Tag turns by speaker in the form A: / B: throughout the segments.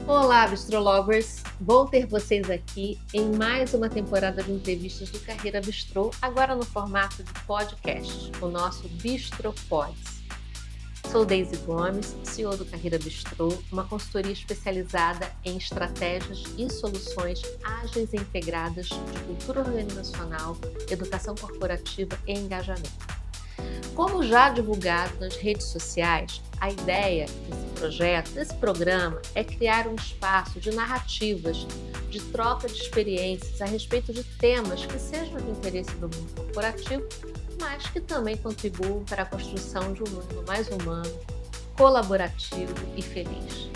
A: Olá, Bistrolovers! Bom ter vocês aqui em mais uma temporada de entrevistas do Carreira Bistrô, agora no formato de podcast, o nosso Bistro Pods. Sou Deise Gomes, CEO do Carreira Bistrô, uma consultoria especializada em estratégias e soluções ágeis e integradas de cultura organizacional, educação corporativa e engajamento. Como já divulgado nas redes sociais, a ideia desse projeto, desse programa, é criar um espaço de narrativas, de troca de experiências a respeito de temas que sejam de interesse do mundo corporativo, mas que também contribuam para a construção de um mundo mais humano, colaborativo e feliz.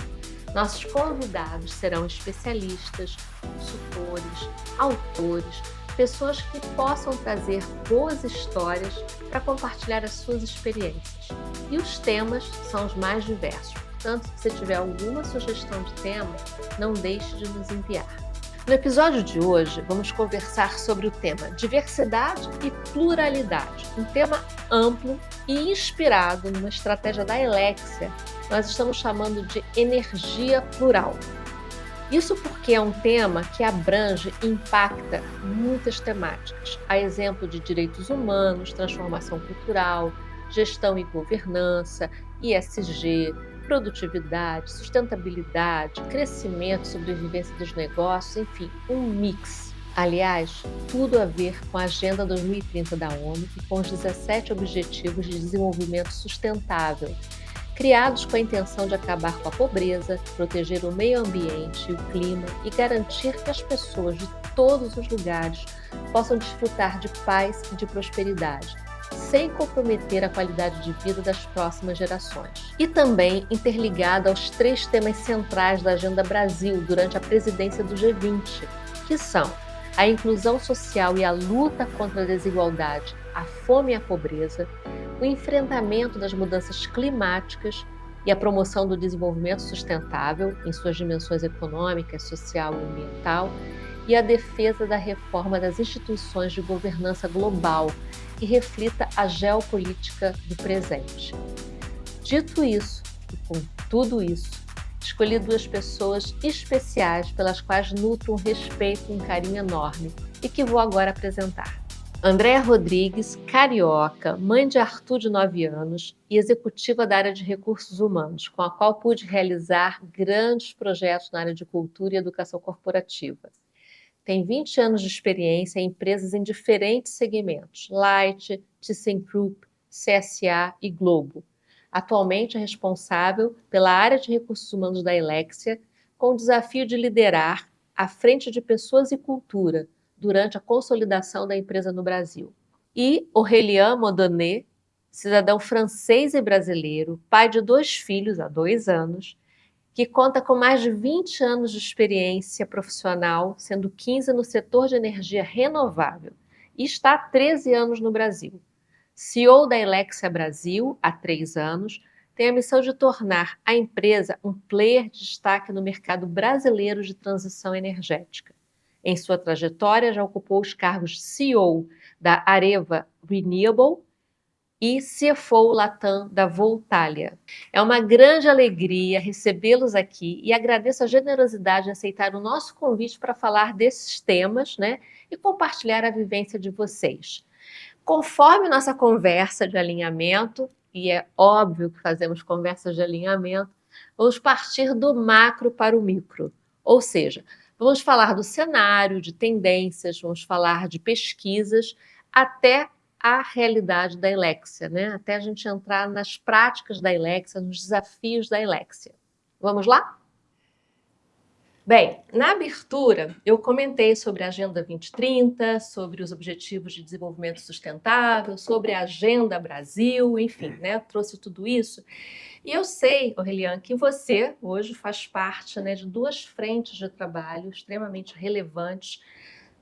A: Nossos convidados serão especialistas, consultores, autores, pessoas que possam trazer boas histórias para compartilhar as suas experiências. E os temas são os mais diversos. Portanto, se você tiver alguma sugestão de tema, não deixe de nos enviar. No episódio de hoje, vamos conversar sobre o tema diversidade e pluralidade, um tema amplo e inspirado numa estratégia da Elexia. Nós estamos chamando de energia plural. Isso porque é um tema que abrange e impacta muitas temáticas, a exemplo de direitos humanos, transformação cultural, gestão e governança, ESG, produtividade, sustentabilidade, crescimento e sobrevivência dos negócios, enfim, um mix. Aliás, tudo a ver com a Agenda 2030 da ONU e com os 17 Objetivos de Desenvolvimento Sustentável, criados com a intenção de acabar com a pobreza, proteger o meio ambiente e o clima e garantir que as pessoas de todos os lugares possam desfrutar de paz e de prosperidade, sem comprometer a qualidade de vida das próximas gerações. E também interligada aos 3 temas centrais da Agenda Brasil durante a presidência do G20, que são a inclusão social e a luta contra a desigualdade, a fome e a pobreza, o enfrentamento das mudanças climáticas e a promoção do desenvolvimento sustentável em suas dimensões econômica, social e ambiental, e a defesa da reforma das instituições de governança global, que reflita a geopolítica do presente. Dito isso, e com tudo isso, escolhi 2 pessoas especiais pelas quais nutro um respeito e um carinho enorme e que vou agora apresentar. Andréa Rodrigues, carioca, mãe de Arthur de 9 anos e executiva da área de recursos humanos, com a qual pude realizar grandes projetos na área de cultura e educação corporativa. Tem 20 anos de experiência em empresas em diferentes segmentos, Light, ThyssenKrupp, CSA e Globo. Atualmente é responsável pela área de recursos humanos da Elexia, com o desafio de liderar à frente de pessoas e cultura, durante a consolidação da empresa no Brasil. E Aurélien Modonnet, cidadão francês e brasileiro, pai de 2 filhos há 2 anos, que conta com mais de 20 anos de experiência profissional, sendo 15 no setor de energia renovável, e está há 13 anos no Brasil. CEO da Elexia Brasil há 3 anos, tem a missão de tornar a empresa um player de destaque no mercado brasileiro de transição energética. Em sua trajetória, já ocupou os cargos de CEO da Areva Renewable e CFO Latam da Voltalia. É uma grande alegria recebê-los aqui e agradeço a generosidade de aceitar o nosso convite para falar desses temas, né, e compartilhar a vivência de vocês. Conforme nossa conversa de alinhamento, e é óbvio que fazemos conversas de alinhamento, vamos partir do macro para o micro, ou seja, vamos falar do cenário, de tendências, vamos falar de pesquisas, até a realidade da Elexia, né? Até a gente entrar nas práticas da Elexia, nos desafios da Elexia. Vamos lá? Bem, na abertura eu comentei sobre a Agenda 2030, sobre os Objetivos de Desenvolvimento Sustentável, sobre a Agenda Brasil, enfim, né? Trouxe tudo isso. E eu sei, Aurélien, que você hoje faz parte, né, de 2 frentes de trabalho extremamente relevantes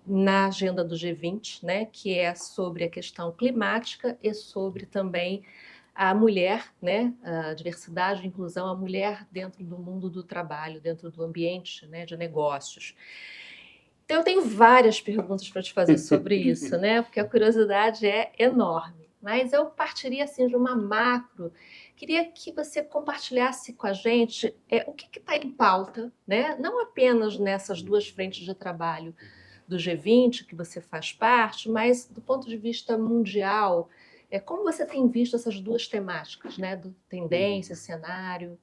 A: na agenda do G20, né, que é sobre a questão climática e sobre também a mulher, né, a diversidade e inclusão, a mulher dentro do mundo do trabalho, dentro do ambiente, né, de negócios. Então, eu tenho várias perguntas para te fazer sobre isso, né, porque a curiosidade é enorme. mas eu partiria assim de uma macro. Queria que você compartilhasse com a gente o que está em pauta, né? Não apenas nessas duas frentes de trabalho do G20, que você faz parte, mas do ponto de vista mundial, como você tem visto essas duas temáticas, né? Do tendência, cenário?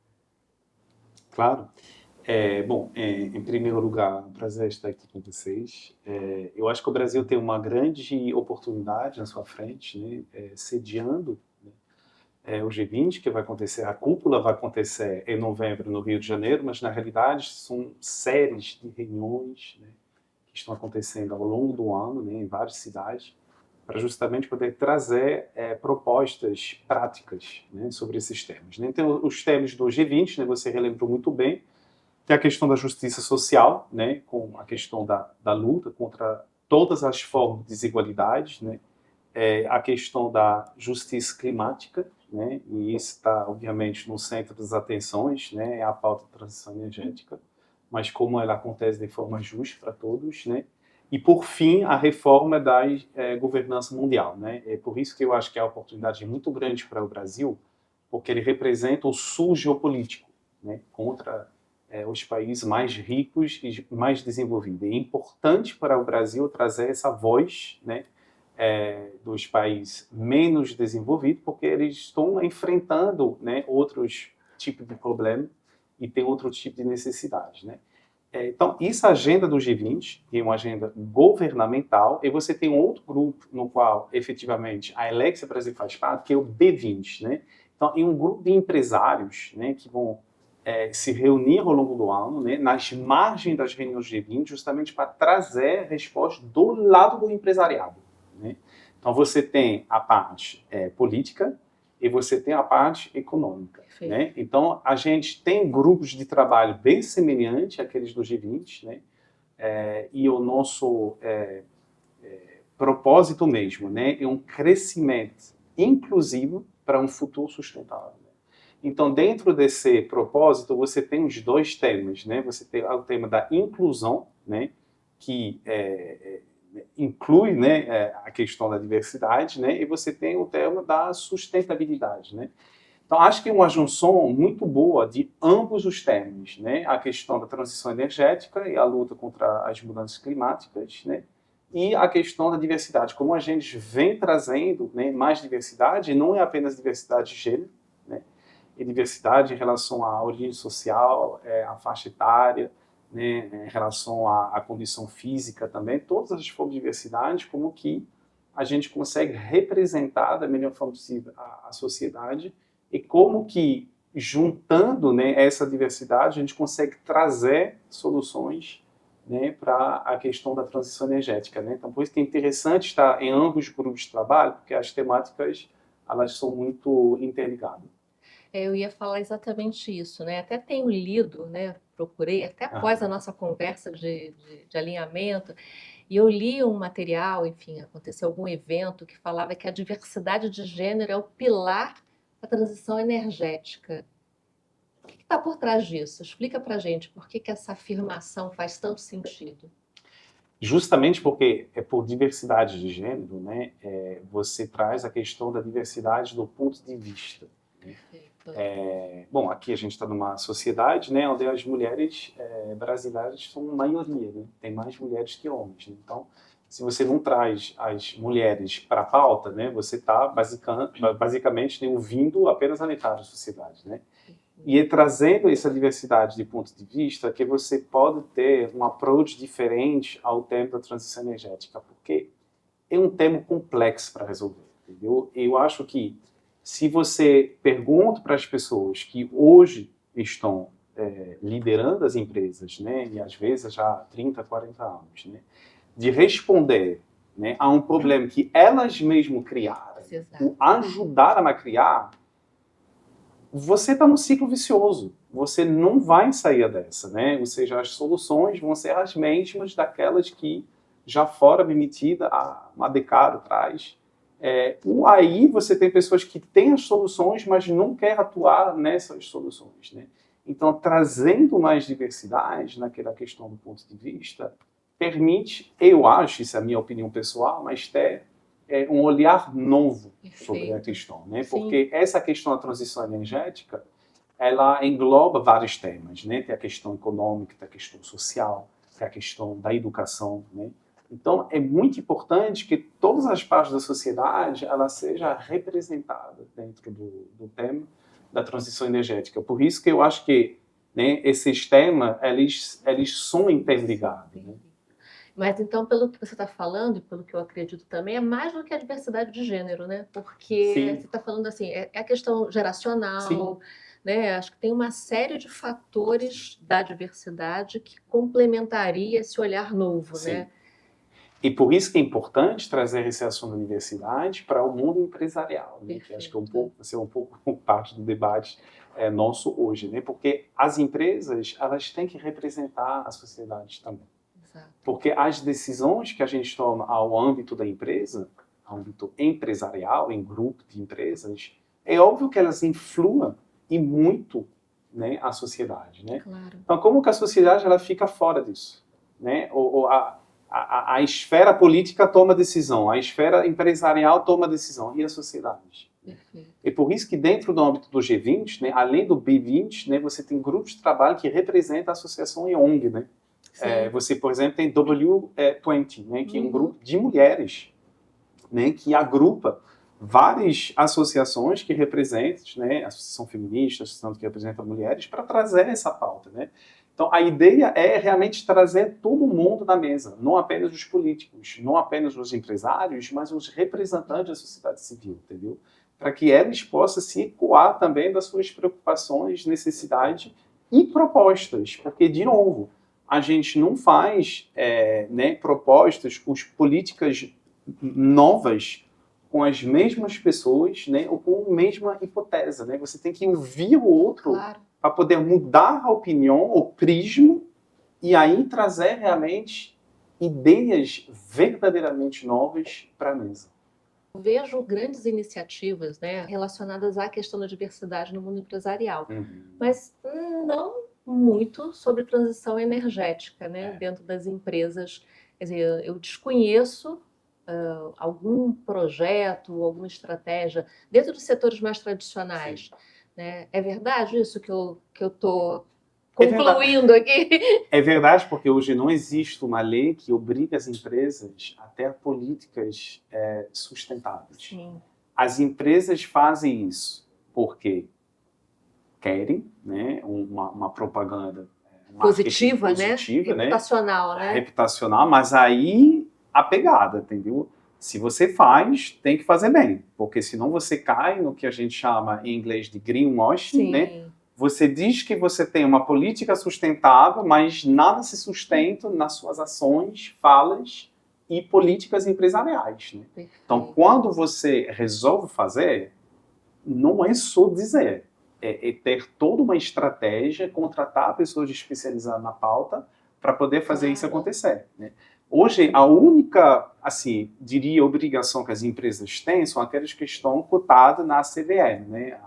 B: Claro. Bom, em primeiro lugar, um prazer estar aqui com vocês. Eu acho que o Brasil tem uma grande oportunidade na sua frente, né, sediando, né, o G20, que vai acontecer, a cúpula vai acontecer em novembro no Rio de Janeiro, mas na realidade são séries de reuniões, né, que estão acontecendo ao longo do ano, né, em várias cidades, para justamente poder trazer propostas práticas, né, sobre esses temas. Né? Então, os temas do G20, né, você relembrou muito bem. Tem a questão da justiça social, né, com a questão da luta contra todas as formas de desigualdades, né, a questão da justiça climática, né, e isso está, obviamente, no centro das atenções, né, é a pauta da transição energética, mas como ela acontece de forma justa para todos, né, e, por fim, a reforma da governança mundial, né, é por isso que eu acho que a oportunidade é muito grande para o Brasil, porque ele representa o sul geopolítico, né, contra os países mais ricos e mais desenvolvidos. É importante para o Brasil trazer essa voz, né, dos países menos desenvolvidos, porque eles estão enfrentando, né, outros tipos de problemas e tem outro tipo de necessidade, né? Então, essa agenda do G20 é uma agenda governamental, e você tem um outro grupo no qual, efetivamente, a Alexia Brasil faz parte, que é o B20, né? Então, é um grupo de empresários, né, que vão se reunir ao longo do ano, né, nas margens das reuniões do G20, justamente para trazer resposta do lado do empresariado, né? Então, você tem a parte política e você tem a parte econômica, né? Então, a gente tem grupos de trabalho bem semelhantes àqueles do G20, né? E o nosso propósito mesmo, né, é um crescimento inclusivo para um futuro sustentável. Então, dentro desse propósito, você tem os dois temas, né? Você tem o tema da inclusão, né, que inclui, né, a questão da diversidade, né, e você tem o tema da sustentabilidade, né? Então, acho que é uma junção muito boa de ambos os temas, né? A questão da transição energética e a luta contra as mudanças climáticas, né? E a questão da diversidade, como a gente vem trazendo, né, mais diversidade, não é apenas diversidade de gênero, né? E diversidade em relação à origem social, à faixa etária, né, em relação à condição física também, todas as formas de diversidade, como que a gente consegue representar da melhor forma possível a sociedade e como que, juntando, né, essa diversidade, a gente consegue trazer soluções, né, para a questão da transição energética, né? Então, por isso que é interessante estar em ambos os grupos de trabalho, porque as temáticas, elas são muito interligadas.
A: Eu ia falar exatamente isso, né? Até tenho lido, né? Procurei, até após a nossa conversa de alinhamento, e eu li um material, enfim, aconteceu algum evento que falava que a diversidade de gênero é o pilar da transição energética. O que está por trás disso? Explica para a gente por que essa afirmação faz tanto sentido.
B: Justamente porque é por diversidade de gênero, né, você traz a questão da diversidade do ponto de vista. Bom, aqui a gente está numa sociedade, né, onde as mulheres brasileiras são maioria, né? Tem mais mulheres que homens. Né? Então, se você não traz as mulheres para a pauta, né, você está basicamente, né, ouvindo apenas a metade da sociedade, né? E é trazendo essa diversidade de ponto de vista que você pode ter um approach diferente ao tema da transição energética, porque é um tema complexo para resolver, entendeu? Eu acho que se você pergunta para as pessoas que hoje estão liderando as empresas, né, e às vezes já há 30, 40 anos, né, de responder, né, a um problema que elas mesmas criaram, ou ajudaram a criar, você está num ciclo vicioso. Você não vai sair dessa, né? Ou seja, as soluções vão ser as mesmas daquelas que já foram emitidas há uma década atrás. Aí você tem pessoas que têm as soluções, mas não querem atuar nessas soluções, né? Então, trazendo mais diversidade naquela questão do ponto de vista, permite, eu acho, isso é a minha opinião pessoal, mas ter um olhar novo sobre a
A: Perfeito.
B: questão, né?
A: Sim.
B: Porque essa questão da transição energética, ela engloba vários temas, né? Tem a questão econômica, tem a questão social, tem a questão da educação, né? Então, é muito importante que todas as partes da sociedade ela seja representada dentro do tema da transição energética. Por isso que eu acho que, né, esses temas, eles são interligados, né?
A: Mas então, pelo que você está falando, e pelo que eu acredito também, é mais do que a diversidade de gênero, né? Porque
B: Sim.
A: você está falando assim, é a questão geracional,
B: Sim.
A: né? Acho que tem uma série de fatores da diversidade que complementaria esse olhar novo,
B: Sim.
A: né?
B: E por isso que é importante trazer esse assunto da diversidade para o mundo empresarial, né? Que acho que é um pouco parte do debate nosso hoje, né? Porque as empresas, elas têm que representar a sociedade também.
A: Exato.
B: Porque as decisões que a gente toma ao âmbito da empresa, ao âmbito empresarial, em grupo de empresas, é óbvio que elas influem e muito, né, a sociedade, né?
A: Claro.
B: Então, como que a sociedade ela fica fora disso, né? A esfera política toma decisão, a esfera empresarial toma decisão, e a sociedade?
A: Perfeito.
B: E por isso que dentro do âmbito do G20, né, além do B20, né, você tem grupos de trabalho que representam a associação e ONG, né? Você, por exemplo, tem W20, né, que é um grupo de mulheres, né, que agrupa várias associações que representam, né, associação feminista, associação que representa mulheres, para trazer essa pauta, né? Então, a ideia é realmente trazer todo mundo na mesa, não apenas os políticos, não apenas os empresários, mas os representantes da sociedade civil, entendeu? Para que eles possam se ecoar também das suas preocupações, necessidades e propostas, porque, de novo, a gente não faz né, propostas, políticas novas com as mesmas pessoas, né, ou com a mesma hipótese, né? Você tem que ouvir o outro, claro, para poder mudar a opinião, o prisma, e aí trazer realmente ideias verdadeiramente novas para a mesa.
A: Vejo grandes iniciativas, né, relacionadas à questão da diversidade no mundo empresarial, mas não muito sobre transição energética, né, dentro das empresas. Quer dizer, eu desconheço algum projeto, alguma estratégia dentro dos setores mais tradicionais. Né? É verdade isso que eu estou concluindo aqui?
B: É verdade, porque hoje não existe uma lei que obriga as empresas a ter políticas sustentáveis.
A: Sim.
B: As empresas fazem isso porque querem, né, uma propaganda
A: positiva,
B: né?
A: Reputacional, né?
B: Reputacional, mas aí a pegada, entendeu? Se você faz, tem que fazer bem, porque senão você cai no que a gente chama em inglês de greenwashing, né? Você diz que você tem uma política sustentável, mas nada se sustenta nas suas ações, falas e políticas empresariais, né? Então, quando você resolve fazer, não é só dizer, é ter toda uma estratégia, contratar pessoas especializadas na pauta para poder fazer isso acontecer, né? Hoje, a única, assim, diria, obrigação que as empresas têm são aquelas que estão cotadas na CVM, né?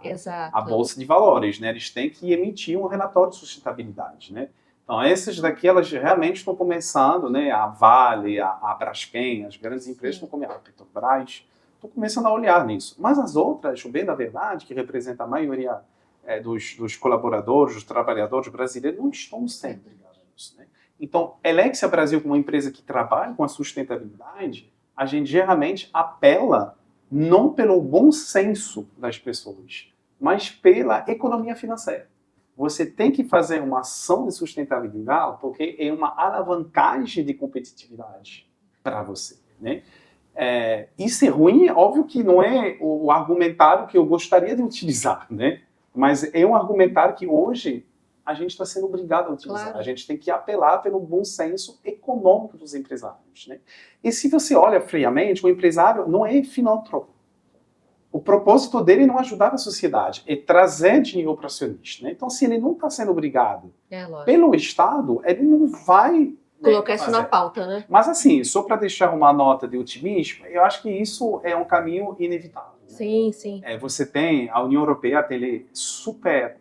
B: A Bolsa de Valores, né? Eles têm que emitir um relatório de sustentabilidade, né? Então, essas daqui, elas realmente estão começando, né? A Vale, a Braskem, as grandes empresas estão começando, a Petrobras, estão começando a olhar nisso. Mas as outras, bem da verdade, que representam a maioria dos colaboradores, dos trabalhadores brasileiros, não estão sempre ligados a isso, né? Então, Helexia Brasil, como uma empresa que trabalha com a sustentabilidade, a gente geralmente apela não pelo bom senso das pessoas, mas pela economia financeira. Você tem que fazer uma ação de sustentabilidade porque é uma alavancagem de competitividade para você, né? Isso é ruim, é óbvio que não é o argumentário que eu gostaria de utilizar, né? Mas é um argumentário que hoje a gente está sendo obrigado a utilizar. Claro. A gente tem que apelar pelo bom senso econômico dos empresários, né? E se você olha friamente, o empresário não é filântropo. O propósito dele é não ajudar a sociedade, é trazer dinheiro para o acionista, né? Então, se ele não está sendo obrigado pelo Estado, ele não vai
A: colocar isso na pauta, né?
B: Mas assim, só para deixar uma nota de otimismo, eu acho que isso é um caminho inevitável. Né?
A: Sim, sim.
B: Você tem a União Europeia, tem leis super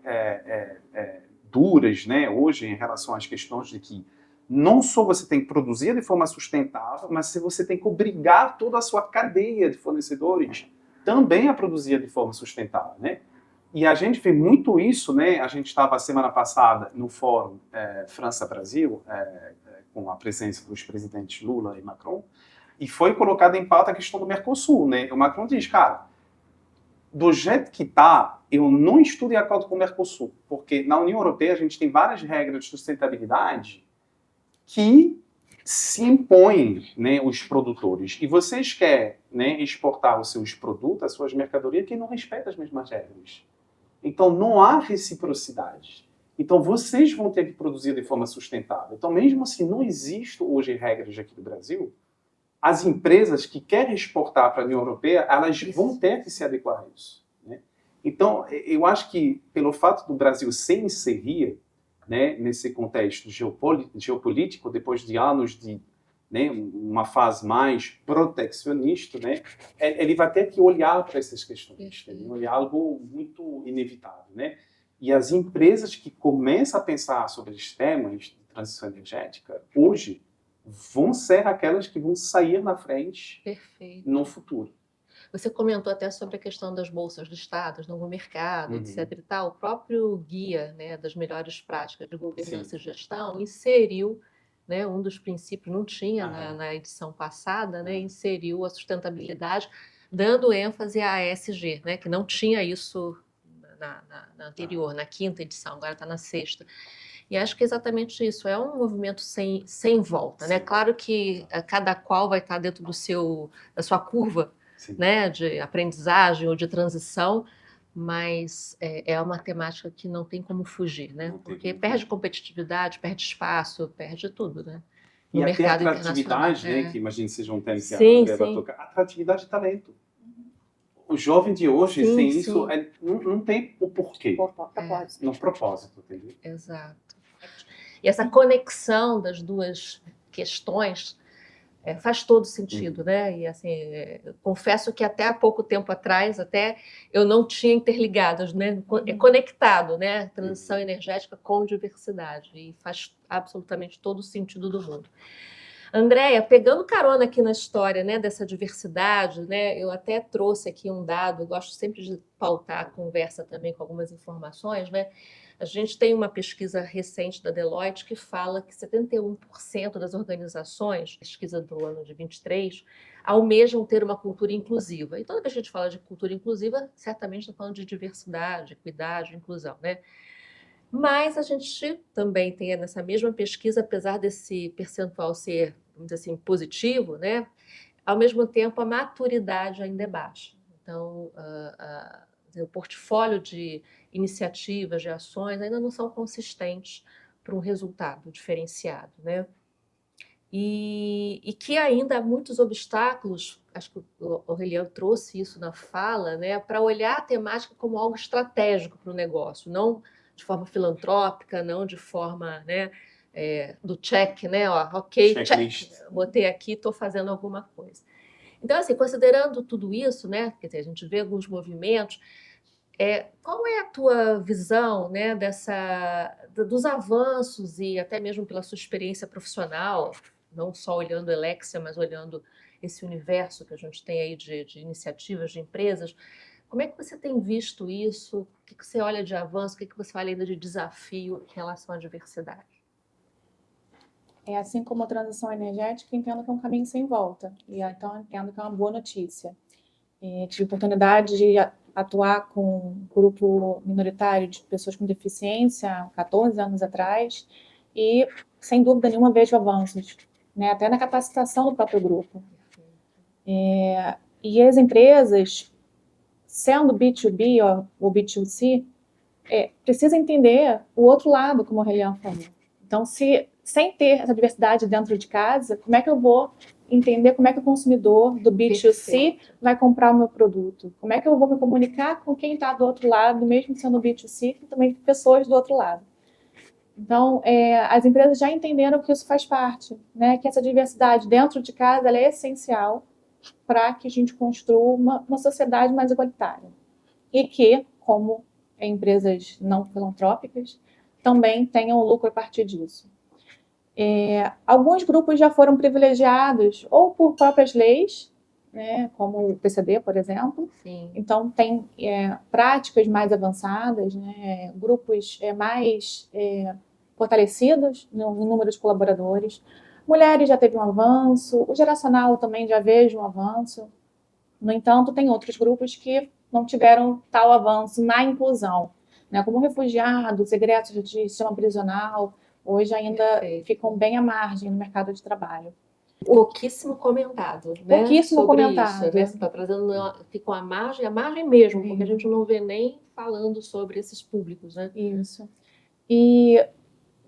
B: duras, né, hoje em relação às questões de que não só você tem que produzir de forma sustentável, mas você tem que obrigar toda a sua cadeia de fornecedores também a produzir de forma sustentável, né? E a gente vê muito isso, né? A gente estava semana passada no fórum França-Brasil, com a presença dos presidentes Lula e Macron, e foi colocada em pauta a questão do Mercosul, né? O Macron diz, cara, do jeito que está, eu não estou de acordo com o Mercosul, porque na União Europeia a gente tem várias regras de sustentabilidade que se impõem, né, os produtores. E vocês querem, né, exportar os seus produtos, as suas mercadorias, que não respeitam as mesmas regras. Então, não há reciprocidade. Então, vocês vão ter que produzir de forma sustentável. Então, mesmo assim, não existem hoje regras aqui do Brasil, as empresas que querem exportar para a União Europeia, elas vão ter que se adequar a isso, né? Então, eu acho que, pelo fato do Brasil se inserir, né, nesse contexto geopolítico, depois de anos de, né, uma fase mais protecionista, né, ele vai ter que olhar para essas questões, é algo muito inevitável, né? E as empresas que começam a pensar sobre os temas de transição energética, hoje, vão ser aquelas que vão sair na frente no futuro.
A: Você comentou até sobre a questão das bolsas de estados, novo mercado, etc. e tal. O próprio guia, né, das melhores práticas de governança e gestão inseriu, né, um dos princípios, não tinha na edição passada, né, inseriu a sustentabilidade, dando ênfase à ESG, né, que não tinha isso na anterior, na quinta edição, agora está na sexta. E acho que é exatamente isso, é um movimento sem volta, né? Claro que cada qual vai estar dentro da sua curva, né, de aprendizagem ou de transição, mas é uma temática que não tem como fugir, né? Porque perde competitividade, perde espaço, perde tudo, né?
B: No e mercado até atratividade, né? Que imagino que sejam termos que a Andrea vai tocar. Atratividade e talento. O jovem de hoje, sem isso, não tem o porquê. No propósito, entendeu?
A: Exato. E essa conexão das duas questões faz todo sentido, né? E assim, confesso que até há pouco tempo atrás, até eu não tinha interligado, né? É conectado, né? Transição energética com diversidade, e faz absolutamente todo o sentido do mundo. Andréia, pegando carona aqui na história, né, dessa diversidade, né, eu até trouxe aqui um dado, eu gosto sempre de pautar a conversa também com algumas informações, né? A gente tem uma pesquisa recente da Deloitte que fala que 71% das organizações, pesquisa do ano de 23, almejam ter uma cultura inclusiva. E toda vez que a gente fala de cultura inclusiva, certamente está falando de diversidade, equidade, inclusão, né? Mas a gente também tem nessa mesma pesquisa, apesar desse percentual ser, vamos dizer assim, positivo, né? Ao mesmo tempo a maturidade ainda é baixa. Então, o portfólio de iniciativas, de ações ainda não são consistentes para um resultado diferenciado, né? E que ainda há muitos obstáculos, acho que o Aureliano trouxe isso na fala, né? Para olhar a temática como algo estratégico para o negócio, não de forma filantrópica, não de forma, né, do check, né? Ó, ok, check, botei aqui, estou fazendo alguma coisa. Então, assim, considerando tudo isso, né, quer dizer, a gente vê alguns movimentos, qual é a tua visão, né, dos avanços e até mesmo pela sua experiência profissional, não só olhando Elexia, mas olhando esse universo que a gente tem aí de iniciativas, de empresas. Como é que você tem visto isso? O que você olha de avanço? O que você olha ainda de desafio em relação à diversidade?
C: Assim como a transição energética, entendo que é um caminho sem volta. E então entendo que é uma boa notícia. Tive a oportunidade de atuar com um grupo minoritário de pessoas com deficiência há 14 anos atrás e, sem dúvida nenhuma, vejo avanços, né? Até na capacitação do próprio grupo. E as empresas, sendo B2B ou B2C, precisa entender o outro lado, como o Aureliano falou. Então, sem ter essa diversidade dentro de casa, como é que eu vou entender como é que o consumidor do B2C vai comprar o meu produto? Como é que eu vou me comunicar com quem está do outro lado, mesmo sendo B2C, e também pessoas do outro lado? Então, as empresas já entenderam que isso faz parte, né? Que essa diversidade dentro de casa ela é essencial para que a gente construa uma sociedade mais igualitária. E que, como empresas não filantrópicas, também tenham lucro a partir disso. Alguns grupos já foram privilegiados ou por próprias leis, né, como o PCD, por exemplo.
A: Sim.
C: Então, tem práticas mais avançadas, né, grupos mais fortalecidos no número de colaboradores. Mulheres já teve um avanço, o geracional também já vejo um avanço. No entanto, tem outros grupos que não tiveram tal avanço na inclusão, né, como refugiados, egressos de sistema prisional, hoje ainda ficam bem à margem no mercado de trabalho.
A: Pouquíssimo comentado, né?
C: Pouquíssimo
A: sobre
C: comentado.
A: Isso, né? Você está trazendo, ficam à margem mesmo, porque a gente não vê nem falando sobre esses públicos, né?
C: Isso. E,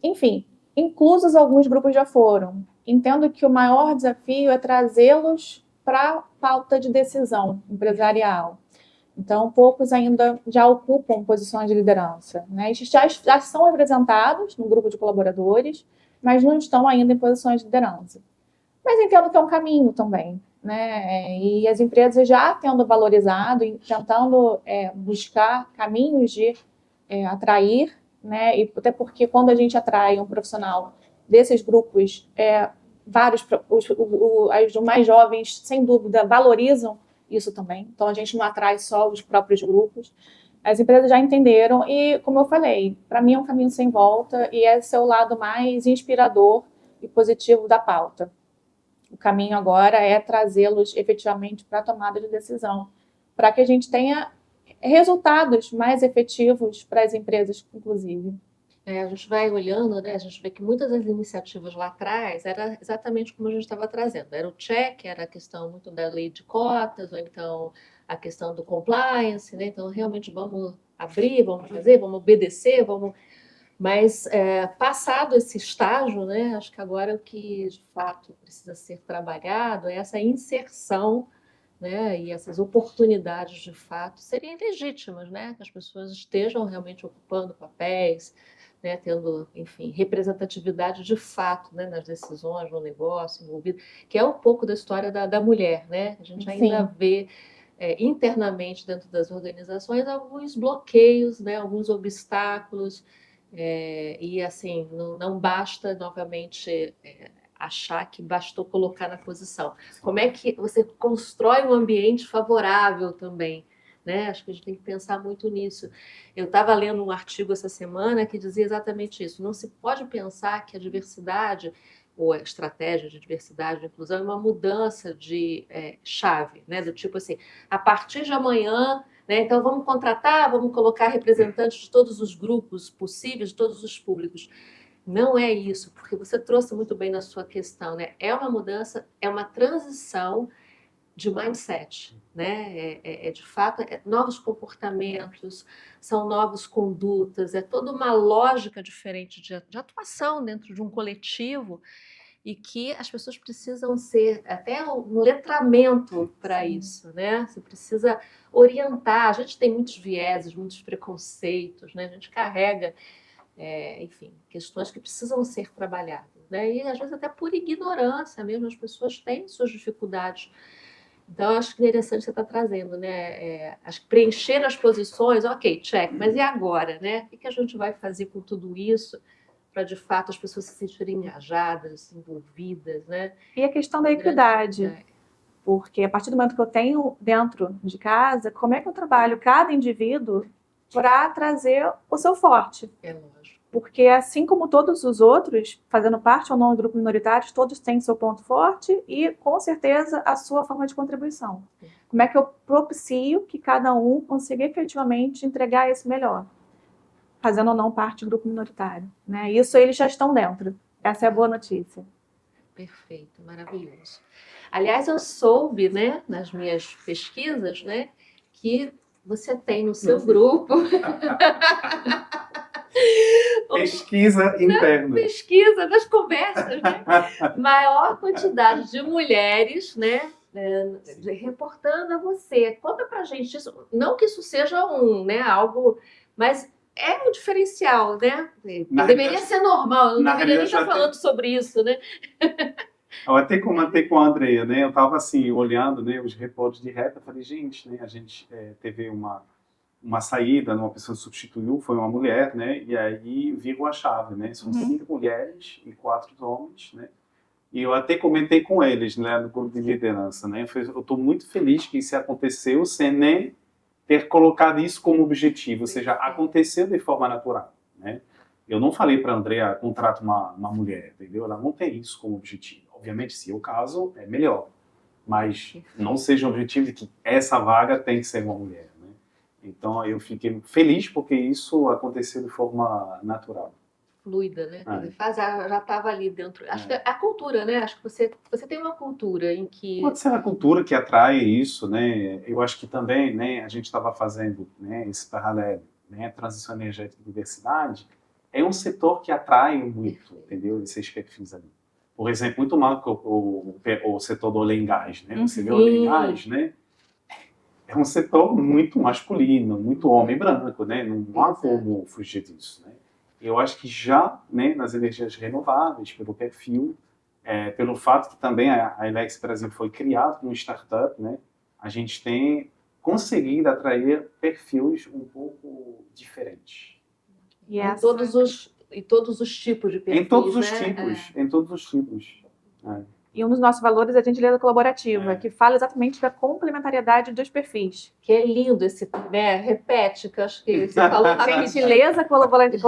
C: enfim, inclusos alguns grupos já foram. Entendo que o maior desafio é trazê-los para a pauta de decisão empresarial. Então, poucos ainda já ocupam posições de liderança, né? Eles já são representados no grupo de colaboradores, mas não estão ainda em posições de liderança. Mas entendo que é um caminho também, né? E as empresas já tendo valorizado, tentando buscar caminhos de atrair, né? E até porque quando a gente atrai um profissional desses grupos, os mais jovens, sem dúvida, valorizam isso também. Então, a gente não atrai só os próprios grupos. As empresas já entenderam e, como eu falei, para mim é um caminho sem volta e esse é o lado mais inspirador e positivo da pauta. O caminho agora é trazê-los efetivamente para a tomada de decisão, para que a gente tenha resultados mais efetivos para as empresas, inclusive.
A: A gente vai olhando, né? A gente vê que muitas das iniciativas lá atrás era exatamente como a gente estava trazendo. Era o check, era a questão muito da lei de cotas, ou então a questão do compliance, né? Então, realmente, vamos abrir, vamos fazer, vamos obedecer, vamos... Mas, passado esse estágio, né? Acho que agora o que, de fato, precisa ser trabalhado é essa inserção, né, e essas oportunidades de fato serem legítimas, né, que as pessoas estejam realmente ocupando papéis, né, tendo, enfim, representatividade de fato, né, nas decisões, no negócio envolvido, que é um pouco da história da mulher, né? A gente ainda vê internamente dentro das organizações alguns bloqueios, né, alguns obstáculos, e assim não basta novamente achar que bastou colocar na posição. Como é que você constrói um ambiente favorável também, né? Acho que a gente tem que pensar muito nisso. Eu estava lendo um artigo essa semana que dizia exatamente isso. Não se pode pensar que a diversidade ou a estratégia de diversidade e inclusão é uma mudança de chave, né? Do tipo assim, a partir de amanhã, né? Então vamos contratar, vamos colocar representantes de todos os grupos possíveis, de todos os públicos. Não é isso, porque você trouxe muito bem na sua questão, né? É uma mudança, é uma transição de mindset, né? De fato, novos comportamentos, são novas condutas, é toda uma lógica diferente de atuação dentro de um coletivo e que as pessoas precisam ser até um letramento para isso, né? Você precisa orientar. A gente tem muitos vieses, muitos preconceitos, né? A gente carrega enfim, questões que precisam ser trabalhadas, né? E às vezes até por ignorância mesmo, as pessoas têm suas dificuldades. Então, eu acho que é interessante você estar trazendo, né? Acho que preencher as posições, ok, check, mas e agora, né? O que a gente vai fazer com tudo isso para, de fato, as pessoas se sentirem engajadas, envolvidas, né?
C: E a questão da equidade, porque a partir do momento que eu tenho dentro de casa, como é que eu trabalho cada indivíduo para trazer o seu forte?
A: É lógico.
C: Porque assim como todos os outros, fazendo parte ou não do grupo minoritário, todos têm seu ponto forte e, com certeza, a sua forma de contribuição. Como é que eu propicio que cada um consiga efetivamente entregar esse melhor? Fazendo ou não parte do grupo minoritário, né? Isso eles já estão dentro. Essa é a boa notícia.
A: Perfeito, maravilhoso. Aliás, eu soube, né, nas minhas pesquisas, né, que você tem no seu grupo
B: pesquisa interna.
A: Pesquisa, das conversas, né? Maior quantidade de mulheres, né? Reportando a você. Conta pra gente isso. Não que isso seja algo, mas é um diferencial, né? Deveria ser normal, eu não deveria nem estar falando sobre isso, né?
B: Eu até comentei com a Andrea, né? Eu estava assim, olhando, né, os reportes de reta, falei, gente, né, a gente teve uma uma saída, uma pessoa substituiu, foi uma mulher, né? E aí virou a chave, né? São 5 mulheres e 4 homens, né? E eu até comentei com eles, né, no grupo de liderança, né? Eu estou muito feliz que isso aconteceu sem nem ter colocado isso como objetivo, ou seja, aconteceu de forma natural, né? Eu não falei para a Andrea, contrata uma mulher, entendeu? Ela não tem isso como objetivo. Obviamente, se é o caso, é melhor. Mas não seja o objetivo de que essa vaga tem que ser uma mulher, né? Então, eu fiquei feliz porque isso aconteceu de forma natural.
A: Fluida, né? Já estava ali dentro. Acho que a cultura, né? Acho que você tem uma cultura em que...
B: Pode ser a cultura que atrai isso, né? Eu acho que também, né, a gente estava fazendo, né, esse paralelo, né, transição energética e diversidade, é um setor que atrai muito, entendeu? Esses perfis ali. Por exemplo, muito mais o setor do oil and gas, né? Você vê o oil and gas, né? É um setor muito masculino, muito homem branco, né? Não há como fugir disso, né? Eu acho que já, né, nas energias renováveis, pelo perfil, pelo fato que também a Elex Brasil foi criada como startup, né? A gente tem conseguido atrair perfis um pouco diferentes.
A: Em todos os tipos de perfis,
B: em todos os
A: né?
B: tipos, em todos os tipos.
C: E um dos nossos valores é a gentileza colaborativa, que fala exatamente da complementariedade dos perfis.
A: Que é lindo esse, né? Repete, que eu acho que você falou.
C: Gentileza colaborativa.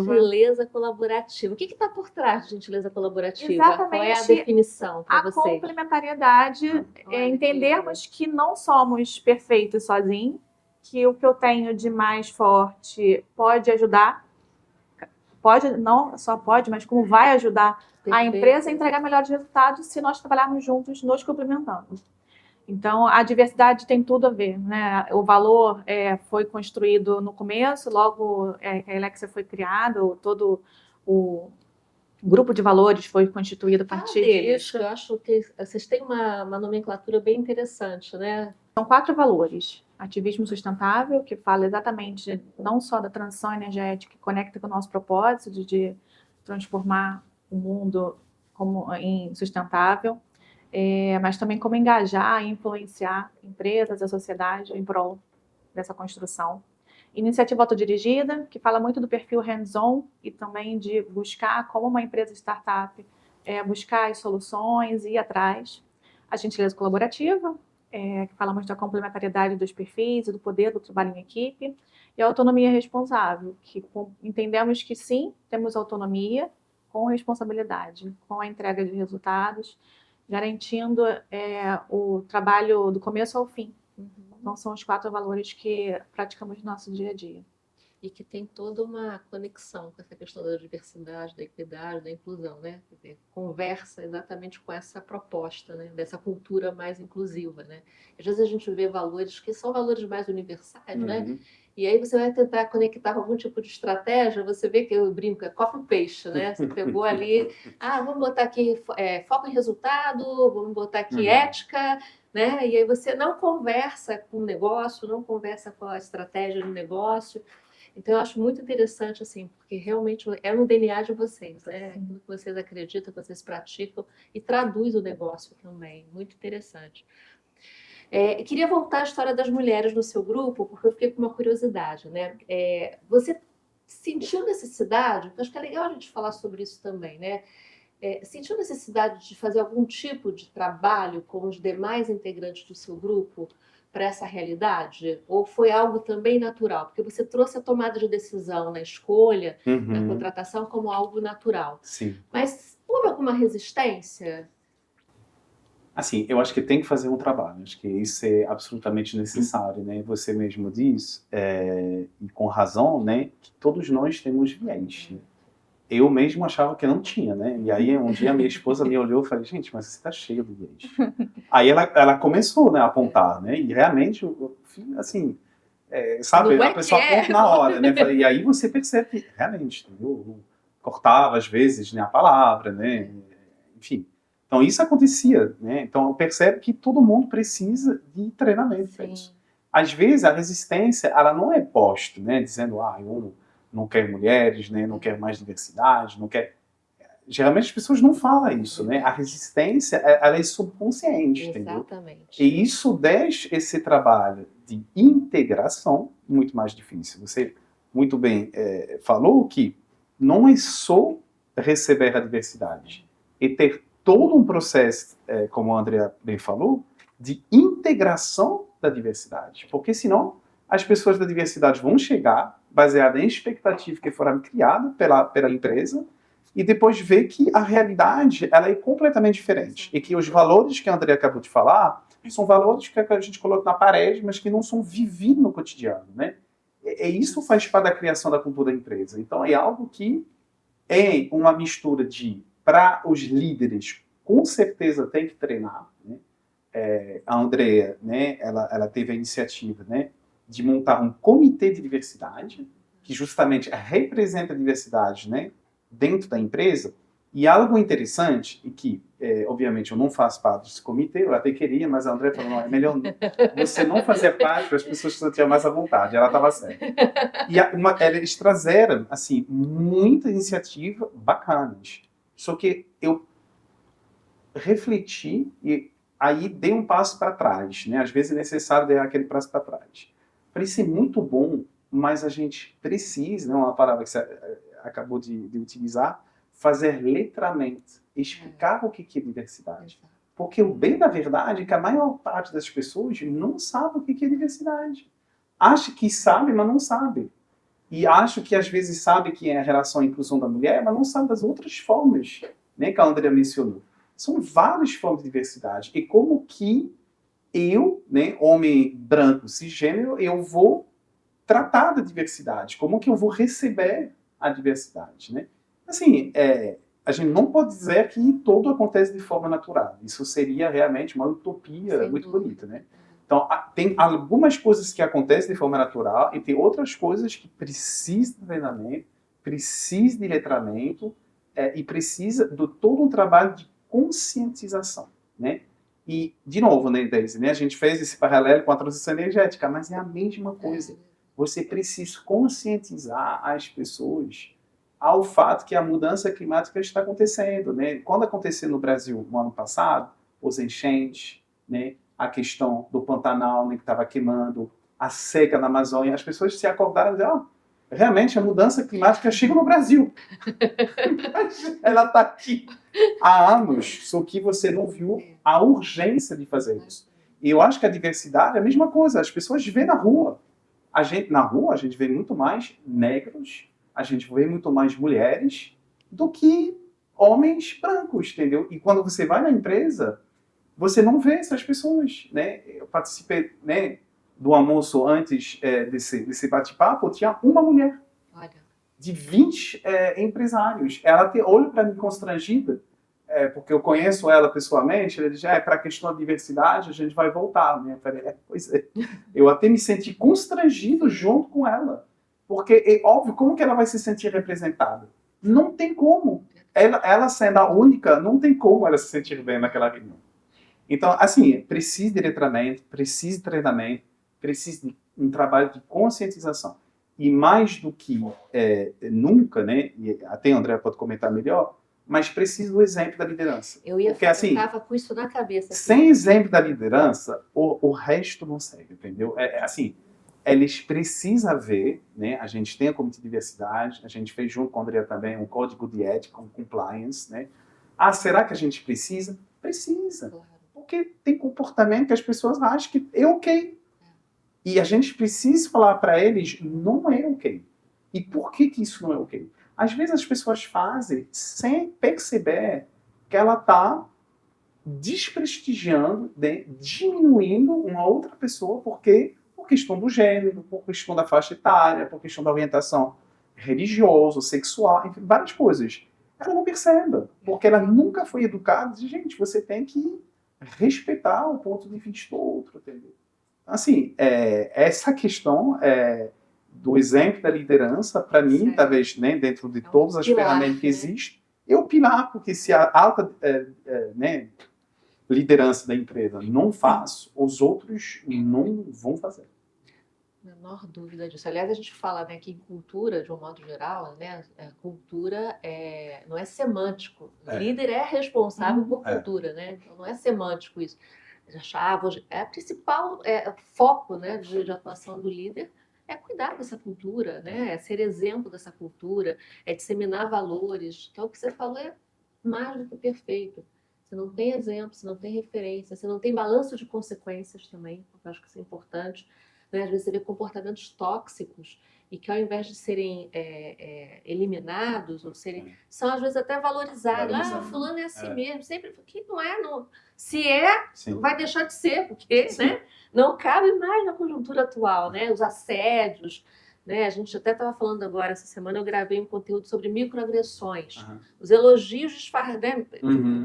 A: Gentileza colaborativa. O que está por trás de gentileza colaborativa?
C: Exatamente.
A: Qual é a definição para vocês?
C: A complementariedade é entendermos que não somos perfeitos sozinhos, que o que eu tenho de mais forte pode ajudar, não só pode, mas como vai ajudar a empresa a entregar melhores resultados se nós trabalharmos juntos, nos complementando. Então, a diversidade tem tudo a ver, né? O valor foi construído no começo, logo que a Elexia foi criado, todo o grupo de valores foi constituído a partir disso.
A: Eu acho que vocês têm uma nomenclatura bem interessante, né?
C: São 4 valores. Ativismo sustentável, que fala exatamente não só da transição energética, que conecta com o nosso propósito de transformar o mundo em sustentável, mas também como engajar e influenciar empresas, a sociedade em prol dessa construção. Iniciativa autodirigida, que fala muito do perfil hands-on e também de buscar, como uma empresa startup, buscar as soluções e ir atrás. A gentileza colaborativa, que fala muito da complementariedade dos perfis e do poder do trabalho em equipe. E a autonomia responsável, que entendemos que sim, temos autonomia com responsabilidade, com a entrega de resultados, garantindo o trabalho do começo ao fim. Então, são os 4 valores que praticamos no nosso dia a dia.
A: E que tem toda uma conexão com essa questão da diversidade, da equidade, da inclusão, né? Quer dizer, conversa exatamente com essa proposta, né? Dessa cultura mais inclusiva, né? Às vezes a gente vê valores que são valores mais universais, né? E aí você vai tentar conectar com algum tipo de estratégia, você vê que eu brinco, é copy-paste, né? Você pegou ali, vamos botar aqui foco em resultado, vamos botar aqui ética, né? E aí você não conversa com o negócio, não conversa com a estratégia do negócio. Então, eu acho muito interessante, assim, porque realmente é no DNA de vocês, né? Aquilo que vocês acreditam, que vocês praticam e traduz o negócio também. Muito interessante. Eu queria voltar à história das mulheres no seu grupo, porque eu fiquei com uma curiosidade, né? Você sentiu necessidade, acho que é legal a gente falar sobre isso também, né? Sentiu necessidade de fazer algum tipo de trabalho com os demais integrantes do seu grupo para essa realidade? Ou foi algo também natural? Porque você trouxe a tomada de decisão na escolha, na contratação, como algo natural.
B: Sim.
A: Mas houve alguma resistência?
B: Assim, eu acho que tem que fazer um trabalho. Acho que isso é absolutamente necessário, né? Você mesmo diz, e com razão, né, que todos nós temos viés, né? Eu mesmo achava que não tinha, né? E aí um dia minha esposa me olhou e falei, gente, mas você está cheio de viés. Aí ela começou, né, a apontar, né? E realmente, assim, sabe, a pessoa aponta na hora, né? E aí você percebe que realmente, eu cortava às vezes, né, a palavra, né? Enfim. Então isso acontecia, né? Então percebe que todo mundo precisa de treinamento para isso. Às vezes a resistência, ela não é posta, né? Dizendo, eu não quero mulheres, né? Não quero mais diversidade, não quero... Geralmente as pessoas não falam isso, né? A resistência, ela é subconsciente, entendeu?
A: Exatamente.
B: E isso deixa esse trabalho de integração, muito mais difícil. Você muito bem falou que não é só receber a diversidade, é ter todo um processo, como a Andrea bem falou, de integração da diversidade. Porque senão as pessoas da diversidade vão chegar baseadas em expectativas que foram criadas pela empresa e depois ver que a realidade ela é completamente diferente. E que os valores que a Andrea acabou de falar são valores que a gente coloca na parede, mas que não são vividos no cotidiano, né? Isso faz parte da criação da cultura da empresa. Então, é algo que é uma mistura de, para os líderes, com certeza tem que treinar, né? A Andrea, né, ela teve a iniciativa, né, de montar um comitê de diversidade, que justamente representa a diversidade, né, dentro da empresa. E algo interessante, e que, obviamente, eu não faço parte desse comitê, eu até queria, mas a Andrea falou, não, é melhor você não fazer parte para as pessoas se sentirem mais à vontade. Ela estava certa. E eles trouxeram, assim, muita iniciativa bacanas. Só que eu refleti e aí dei um passo para trás, né? Às vezes é necessário dar aquele passo para trás. Para isso é muito bom, mas a gente precisa, né, uma palavra que você acabou de utilizar, fazer letramento, explicar o que é diversidade. Porque o bem da verdade é que a maior parte das pessoas não sabe o que é diversidade. Acha que sabe, mas não sabe. E acha que às vezes sabe que é a relação à inclusão da mulher, mas não sabe das outras formas, né, que a Andrea mencionou. São várias formas de diversidade. E como que eu, né, homem branco, cisgênero, eu vou tratar da diversidade? Como que eu vou receber a diversidade, né? Assim, a gente não pode dizer que tudo acontece de forma natural. Isso seria realmente uma utopia muito bonita, né? Então, tem algumas coisas que acontecem de forma natural e tem outras coisas que precisam de treinamento, precisam de letramento e precisa de todo um trabalho de conscientização, né? E, de novo, né, Daisy, né, a gente fez esse paralelo com a transição energética, mas é a mesma coisa. Você precisa conscientizar as pessoas ao fato que a mudança climática está acontecendo, né? Quando aconteceu no Brasil no ano passado, os enchentes, né, a questão do Pantanal, né, que estava queimando, a seca na Amazônia, as pessoas se acordaram e disseram, realmente a mudança climática chega no Brasil. Ela está aqui há anos, só que você não viu a urgência de fazer isso. E eu acho que a diversidade é a mesma coisa, as pessoas vêem na rua. Na rua a gente vê muito mais negros, a gente vê muito mais mulheres do que homens brancos, entendeu? E quando você vai na empresa, você não vê essas pessoas, né? Eu participei, né, do almoço antes desse bate-papo, tinha uma mulher. Olha. De 20 empresários. Ela até olha para mim constrangida, porque eu conheço ela pessoalmente, ela diz, para a questão da diversidade a gente vai voltar, né? Eu falei, pois é. Eu até me senti constrangido junto com ela. Porque é óbvio, como que ela vai se sentir representada? Não tem como. Ela sendo a única, não tem como ela se sentir bem naquela reunião. Então, assim, precisa de letramento, precisa de treinamento, precisa de um trabalho de conscientização. E mais do que nunca, né, e até a Andrea pode comentar melhor, mas precisa do exemplo da liderança.
A: Eu estava com isso na cabeça. Aqui.
B: Sem exemplo da liderança, o resto não segue, entendeu? Assim, eles precisam ver, né, a gente tem a comitê de diversidade, a gente fez junto com a Andrea também um código de ética, um compliance, né? Será que a gente precisa? Precisa. Claro. Porque tem comportamento que as pessoas acham que é ok. E a gente precisa falar para eles, não é ok. E por que isso não é ok? Às vezes as pessoas fazem sem perceber que ela está desprestigiando, né, diminuindo uma outra pessoa por questão do gênero, por questão da faixa etária, por questão da orientação religiosa, sexual, enfim, várias coisas. Ela não percebe, porque ela nunca foi educada. Diz, gente, você tem que respeitar o ponto de vista do outro, entendeu? Assim, essa questão do exemplo da liderança, para mim, talvez, né, dentro de todas as ferramentas que existem, é o pilar, porque se a alta né, liderança da empresa não faz, os outros não vão fazer.
A: Menor dúvida disso. Aliás, a gente fala, né, que em cultura, de um modo geral, né, cultura não é semântico. O líder é responsável por cultura, né? Então não é semântico isso. É a principal foco, né, de atuação do líder é cuidar dessa cultura, né, é ser exemplo dessa cultura, é disseminar valores. Então, o que você falou é mais do que perfeito. Você não tem exemplo, você não tem referência, você não tem balanço de consequências também, eu acho que isso é importante. Né? Às vezes você vê comportamentos tóxicos e que ao invés de serem eliminados, ou são às vezes até valorizados. Fulano é assim mesmo, sempre, porque não é, não. Se Sim. vai deixar de ser, porque né, não cabe mais na conjuntura atual, né? Os assédios, né? A gente até estava falando agora, essa semana eu gravei um conteúdo sobre microagressões. Os elogios disfarçados, né?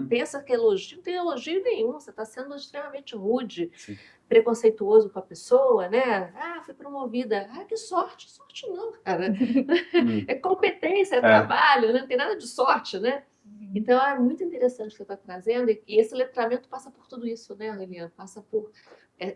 A: Pensa que elogio, não tem elogio nenhum, você está sendo extremamente rude. Sim. Preconceituoso com a pessoa, né? Fui promovida. Que sorte. Sorte não, cara. É competência, é trabalho, né? Não tem nada de sorte, né? Então, é muito interessante o que você está trazendo. E esse letramento passa por tudo isso, né, Lilian? Passa por